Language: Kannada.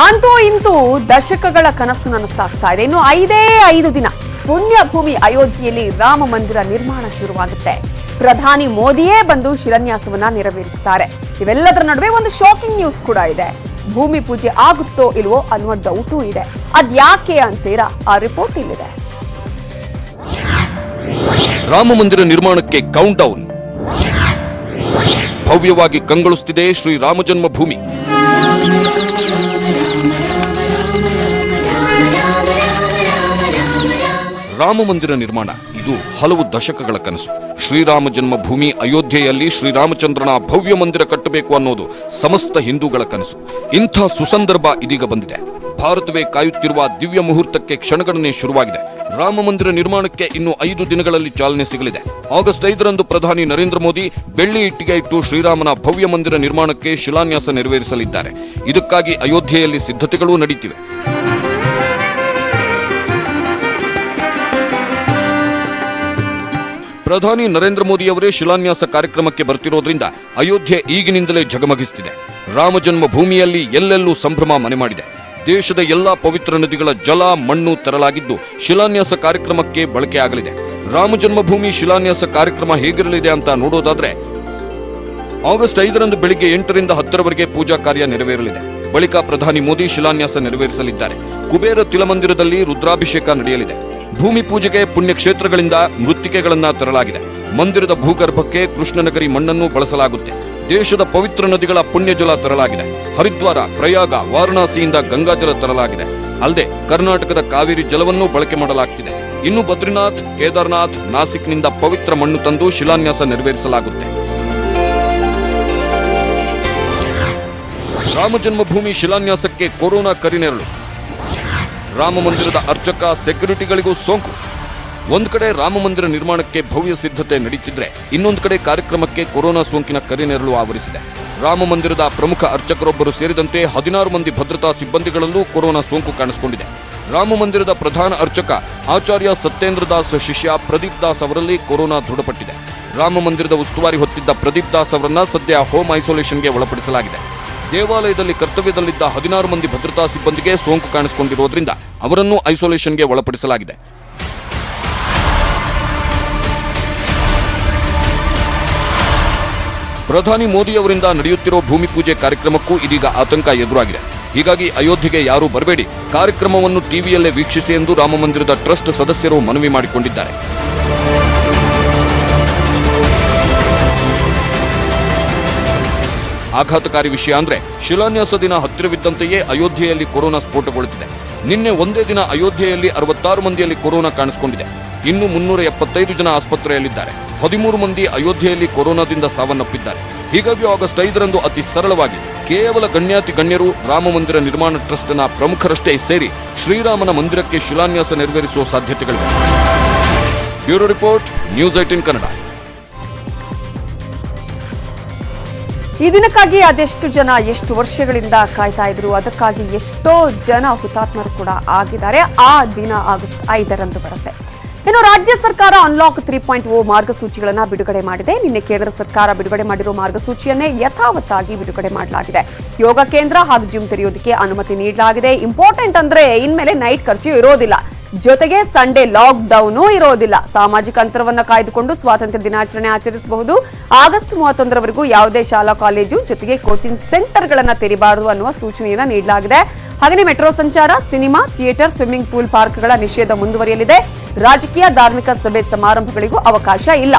ಅಂತೂ ಇಂತೂ ದಶಕಗಳ ಕನಸು ನನಸಾಗ್ತಾ ಇದೆ. ಇನ್ನು 5 ದಿನ ಪುಣ್ಯ ಭೂಮಿ ಅಯೋಧ್ಯೆಯಲ್ಲಿ ರಾಮ ಮಂದಿರ ನಿರ್ಮಾಣ ಶುರುವಾಗುತ್ತೆ. ಪ್ರಧಾನಿ ಮೋದಿಯೇ ಬಂದು ಶಿಲಾನ್ಯಾಸವನ್ನ ನೆರವೇರಿಸುತ್ತಾರೆ. ಇವೆಲ್ಲದರ ನಡುವೆ ಒಂದು ಶಾಕಿಂಗ್ ನ್ಯೂಸ್ ಕೂಡ ಇದೆ. ಭೂಮಿ ಪೂಜೆ ಆಗುತ್ತೋ ಇಲ್ವೋ ಅನ್ನುವ ಡೌಟೂ ಇದೆ. ಅದ್ಯಾಕೆ ಅಂತೀರಾ? ಆ ರಿಪೋರ್ಟ್ ಇಲ್ಲಿದೆ. ರಾಮ ಮಂದಿರ ನಿರ್ಮಾಣಕ್ಕೆ ಕೌಂಟ್ ಡೌನ್. ಭವ್ಯವಾಗಿ ಕಂಗೊಳಿಸುತ್ತಿದೆ ಶ್ರೀರಾಮ ಜನ್ಮಭೂಮಿ. ರಾಮ ಮಂದಿರ ನಿರ್ಮಾಣ ಇದು ಹಲವು ದಶಕಗಳ ಕನಸು. ಶ್ರೀರಾಮ ಜನ್ಮಭೂಮಿ ಅಯೋಧ್ಯೆಯಲ್ಲಿ ಶ್ರೀರಾಮಚಂದ್ರನ ಭವ್ಯ ಮಂದಿರ ಕಟ್ಟಬೇಕು ಅನ್ನೋದು ಸಮಸ್ತ ಹಿಂದೂಗಳ ಕನಸು. ಇಂಥ ಸುಸಂದರ್ಭ ಇದೀಗ ಬಂದಿದೆ. ಭಾರತವೇ ಕಾಯುತ್ತಿರುವ ದಿವ್ಯ ಮುಹೂರ್ತಕ್ಕೆ ಕ್ಷಣಗಣನೆ ಶುರುವಾಗಿದೆ. ರಾಮ ಮಂದಿರ ನಿರ್ಮಾಣಕ್ಕೆ ಇನ್ನು 5 ದಿನಗಳಲ್ಲಿ ಚಾಲನೆ ಸಿಗಲಿದೆ. ಆಗಸ್ಟ್ 5ರಂದು ಪ್ರಧಾನಿ ನರೇಂದ್ರ ಮೋದಿ ಬೆಳ್ಳಿ ಇಟ್ಟಿಗೆ ಇಟ್ಟು ಶ್ರೀರಾಮನ ಭವ್ಯ ಮಂದಿರ ನಿರ್ಮಾಣಕ್ಕೆ ಶಿಲಾನ್ಯಾಸ ನೆರವೇರಿಸಲಿದ್ದಾರೆ. ಇದಕ್ಕಾಗಿ ಅಯೋಧ್ಯೆಯಲ್ಲಿ ಸಿದ್ಧತೆಗಳೂ ನಡೆಯುತ್ತಿವೆ. ಪ್ರಧಾನಿ ನರೇಂದ್ರ ಮೋದಿ ಅವರೇ ಶಿಲಾನ್ಯಾಸ ಕಾರ್ಯಕ್ರಮಕ್ಕೆ ಬರ್ತಿರೋದ್ರಿಂದ ಅಯೋಧ್ಯೆ ಈಗಿನಿಂದಲೇ ಝಗಮಗಿಸುತ್ತಿದೆ. ರಾಮ ಜನ್ಮ ಭೂಮಿಯಲ್ಲಿ ಎಲ್ಲೆಲ್ಲೂ ಸಂಭ್ರಮ ಮನೆ ಮಾಡಿದೆ. ದೇಶದ ಎಲ್ಲಾ ಪವಿತ್ರ ನದಿಗಳ ಜಲ ಮಣ್ಣು ತರಲಾಗಿದ್ದು ಶಿಲಾನ್ಯಾಸ ಕಾರ್ಯಕ್ರಮಕ್ಕೆ ಬಳಕೆಯಾಗಲಿದೆ. ರಾಮ ಜನ್ಮಭೂಮಿ ಶಿಲಾನ್ಯಾಸ ಕಾರ್ಯಕ್ರಮ ಹೇಗಿರಲಿದೆ ಅಂತ ನೋಡೋದಾದ್ರೆ, ಆಗಸ್ಟ್ 5ರಂದು ಬೆಳಿಗ್ಗೆ 8ರಿಂದ 10ರವರೆಗೆ ಪೂಜಾ ಕಾರ್ಯ ನೆರವೇರಲಿದೆ. ಬಳಿಕ ಪ್ರಧಾನಿ ಮೋದಿ ಶಿಲಾನ್ಯಾಸ ನೆರವೇರಿಸಲಿದ್ದಾರೆ. ಕುಬೇರ ತಿಲಮಂದಿರದಲ್ಲಿ ರುದ್ರಾಭಿಷೇಕ ನಡೆಯಲಿದೆ. ಭೂಮಿ ಪೂಜೆಗೆ ಪುಣ್ಯಕ್ಷೇತ್ರಗಳಿಂದ ಮೃತ್ತಿಕೆಗಳನ್ನ ತರಲಾಗಿದೆ. ಮಂದಿರದ ಭೂಗರ್ಭಕ್ಕೆ ಕೃಷ್ಣನಗರಿ ಮಣ್ಣನ್ನು ಬಳಸಲಾಗುತ್ತೆ. ದೇಶದ ಪವಿತ್ರ ನದಿಗಳ ಪುಣ್ಯಜಲ ತರಲಾಗಿದೆ. ಹರಿದ್ವಾರ, ಪ್ರಯಾಗ, ವಾರಣಾಸಿಯಿಂದ ಗಂಗಾಜಲ ತರಲಾಗಿದೆ. ಅಲ್ಲದೆ ಕರ್ನಾಟಕದ ಕಾವೇರಿ ಜಲವನ್ನು ಬಳಕೆ ಮಾಡಲಾಗ್ತಿದೆ. ಇನ್ನು ಬದ್ರಿನಾಥ್, ಕೇದಾರ್ನಾಥ್, ನಾಸಿಕ್ನಿಂದ ಪವಿತ್ರ ಮಣ್ಣು ತಂದು ಶಿಲಾನ್ಯಾಸ ನೆರವೇರಿಸಲಾಗುತ್ತೆ. ರಾಮ ಜನ್ಮಭೂಮಿ ಶಿಲಾನ್ಯಾಸಕ್ಕೆ ಕೊರೋನಾ ಕರಿನೆರಳು. ರಾಮ ಮಂದಿರದ ಅರ್ಚಕ, ಸೆಕ್ಯೂರಿಟಿಗಳಿಗೂ ಸೋಂಕು. ಒಂದ್ ಕಡೆ ರಾಮ ಮಂದಿರ ನಿರ್ಮಾಣಕ್ಕೆ ಭವ್ಯ ಸಿದ್ಧತೆ ನಡೆಯುತ್ತಿದ್ರೆ, ಇನ್ನೊಂದು ಕಡೆ ಕಾರ್ಯಕ್ರಮಕ್ಕೆ ಕೊರೋನಾ ಸೋಂಕಿನ ಕರಿನೆರಳು ಆವರಿಸಿದೆ. ರಾಮ ಮಂದಿರದ ಪ್ರಮುಖ ಅರ್ಚಕರೊಬ್ಬರು ಸೇರಿದಂತೆ 16 ಮಂದಿ ಭದ್ರತಾ ಸಿಬ್ಬಂದಿಗಳಲ್ಲೂ ಕೊರೋನಾ ಸೋಂಕು ಕಾಣಿಸಿಕೊಂಡಿದೆ. ರಾಮ ಮಂದಿರದ ಪ್ರಧಾನ ಅರ್ಚಕ ಆಚಾರ್ಯ ಸತ್ಯೇಂದ್ರ ದಾಸ್ ಶಿಷ್ಯ ಪ್ರದೀಪ್ ದಾಸ್ ಅವರಲ್ಲಿ ಕೊರೋನಾ ದೃಢಪಟ್ಟಿದೆ. ರಾಮ ಮಂದಿರದ ಉಸ್ತುವಾರಿ ಹೊತ್ತಿದ್ದ ಪ್ರದೀಪ್ ದಾಸ್ ಅವರನ್ನ ಸದ್ಯ ಹೋಮ್ ಐಸೋಲೇಷನ್ಗೆ ಒಳಪಡಿಸಲಾಗಿದೆ. ದೇವಾಲಯದಲ್ಲಿ ಕರ್ತವ್ಯದಲ್ಲಿದ್ದ 16 ಮಂದಿ ಭದ್ರತಾ ಸಿಬ್ಬಂದಿಗೆ ಸೋಂಕು ಕಾಣಿಸಿಕೊಂಡಿರುವುದರಿಂದ ಅವರನ್ನು ಐಸೋಲೇಷನ್ಗೆ ಒಳಪಡಿಸಲಾಗಿದೆ. ಪ್ರಧಾನಿ ಮೋದಿ ಅವರಿಂದ ನಡೆಯುತ್ತಿರೋ ಭೂಮಿ ಪೂಜೆ ಕಾರ್ಯಕ್ರಮಕ್ಕೂ ಇದೀಗ ಆತಂಕ ಎದುರಾಗಿದೆ. ಹೀಗಾಗಿ ಅಯೋಧ್ಯೆಗೆ ಯಾರೂ ಬರಬೇಡಿ, ಕಾರ್ಯಕ್ರಮವನ್ನು ಟಿವಿಯಲ್ಲೇ ವೀಕ್ಷಿಸಿ ಎಂದು ರಾಮ ಮಂದಿರದ ಟ್ರಸ್ಟ್ ಸದಸ್ಯರು ಮನವಿ ಮಾಡಿಕೊಂಡಿದ್ದಾರೆ. ಆಘಾತಕಾರಿ ವಿಷಯ ಅಂದ್ರೆ, ಶಿಲಾನ್ಯಾಸ ದಿನ ಹತ್ತಿರವಿದ್ದಂತೆಯೇ ಅಯೋಧ್ಯೆಯಲ್ಲಿ ಕೊರೋನಾ ಸ್ಫೋಟಗೊಳ್ಳುತ್ತಿದೆ. ನಿನ್ನೆ ಒಂದೇ ದಿನ ಅಯೋಧ್ಯೆಯಲ್ಲಿ 66 ಮಂದಿಯಲ್ಲಿ ಕೊರೋನಾ ಕಾಣಿಸಿಕೊಂಡಿದೆ. ಇನ್ನು 375 ಜನ ಆಸ್ಪತ್ರೆಯಲ್ಲಿದ್ದಾರೆ. 13 ಮಂದಿ ಅಯೋಧ್ಯೆಯಲ್ಲಿ ಕೊರೋನಾದಿಂದ ಸಾವನ್ನಪ್ಪಿದ್ದಾರೆ. ಹೀಗಾಗಿ ಆಗಸ್ಟ್ 5ರಂದು ಅತಿ ಸರಳವಾಗಿ ಕೇವಲ ಗಣ್ಯಾತಿ ಗಣ್ಯರು ರಾಮ ಮಂದಿರ ನಿರ್ಮಾಣ ಟ್ರಸ್ಟ್ನ ಪ್ರಮುಖರಷ್ಟೇ ಸೇರಿ ಶ್ರೀರಾಮನ ಮಂದಿರಕ್ಕೆ ಶಿಲಾನ್ಯಾಸ ನೆರವೇರಿಸುವ ಸಾಧ್ಯತೆಗಳಿವೆ. Bureau report, news 18 Kannada. ಈ ದಿನಕ್ಕಾಗಿ ಅದೆಷ್ಟು ಜನ ಎಷ್ಟು ವರ್ಷಗಳಿಂದ ಕಾಯ್ತಾ ಇದ್ರು. ಅದಕ್ಕಾಗಿ ಎಷ್ಟೋ ಜನ ಹುತಾತ್ಮರು ಕೂಡ ಆಗಿದ್ದಾರೆ. ಆ ದಿನ ಆಗಸ್ಟ್ 5ರಂದು ಬರುತ್ತೆ. ಇನ್ನು ರಾಜ್ಯ ಸರ್ಕಾರ ಅನ್ಲಾಕ್ 3.0 ಮಾರ್ಗಸೂಚಿಗಳನ್ನ ಬಿಡುಗಡೆ ಮಾಡಿದೆ. ನಿನ್ನೆ ಕೇಂದ್ರ ಸರ್ಕಾರ ಬಿಡುಗಡೆ ಮಾಡಿರುವ ಮಾರ್ಗಸೂಚಿಯನ್ನೇ ಯಥಾವತ್ತಾಗಿ ಬಿಡುಗಡೆ ಮಾಡಲಾಗಿದೆ. ಯೋಗ ಕೇಂದ್ರ ಹಾಗೂ ಜಿಮ್ ತೆರೆಯೋದಕ್ಕೆ ಅನುಮತಿ ನೀಡಲಾಗಿದೆ. ಇಂಪಾರ್ಟೆಂಟ್ ಅಂದ್ರೆ ಇನ್ಮೇಲೆ ನೈಟ್ ಕರ್ಫ್ಯೂ ಇರೋದಿಲ್ಲ. ಜೊತೆಗೆ ಸಂಡೇ ಲಾಕ್ ಡೌನು ಇರೋದಿಲ್ಲ. ಸಾಮಾಜಿಕ ಅಂತರವನ್ನ ಕಾಯ್ದುಕೊಂಡು ಸ್ವಾತಂತ್ರ್ಯ ದಿನಾಚರಣೆ ಆಚರಿಸಬಹುದು. ಆಗಸ್ಟ್ 31ರವರೆಗೂ ಯಾವುದೇ ಶಾಲಾ ಕಾಲೇಜು ಜೊತೆಗೆ ಕೋಚಿಂಗ್ ಸೆಂಟರ್ಗಳನ್ನ ತೆರೆಯಬಾರದು ಅನ್ನುವ ಸೂಚನೆಯನ್ನ ನೀಡಲಾಗಿದೆ. ಹಾಗೆಯೇ ಮೆಟ್ರೋ ಸಂಚಾರ, ಸಿನಿಮಾ, ಥಿಯೇಟರ್, ಸ್ವಿಮ್ಮಿಂಗ್ ಪೂಲ್, ಪಾರ್ಕ್ಗಳ ನಿಷೇಧ ಮುಂದುವರಿಯಲಿದೆ. ರಾಜಕೀಯ, ಧಾರ್ಮಿಕ ಸಭೆ ಸಮಾರಂಭಗಳಿಗೂ ಅವಕಾಶ ಇಲ್ಲ.